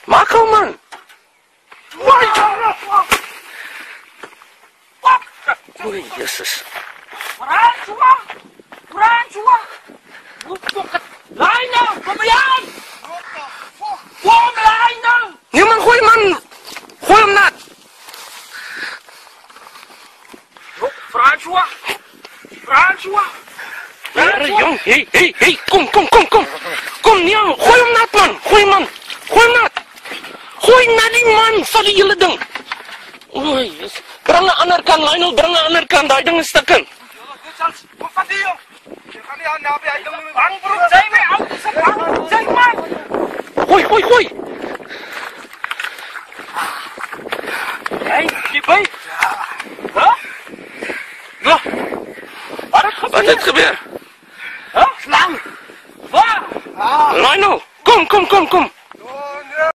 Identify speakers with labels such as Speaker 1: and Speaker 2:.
Speaker 1: Makan man. Oh Yesus.
Speaker 2: Quran semua. Bukan lain dah, pembayaan. Bom lain dah.
Speaker 1: Ni man gooi man. Gooi hem nat.
Speaker 2: François.
Speaker 1: Jong, hey, kom. Kom, Niang, gooi hem nat man. Gooi hem nat. Gooi na die man, vat die hele ding. O Jesus. Bring na ander kant, Lionel, bring na ander kant, daai ding is stukken.
Speaker 2: Wat vat jy? Jy gaan nie aan naby hy ding nie. Bang broek, jy my ou, se bang, jy man.
Speaker 1: Gooi.
Speaker 2: Hey, jy by? Hæ? Ja.
Speaker 1: Wat het gebeur?
Speaker 2: Hæ? Slang. Waar?
Speaker 1: Lionel, kom.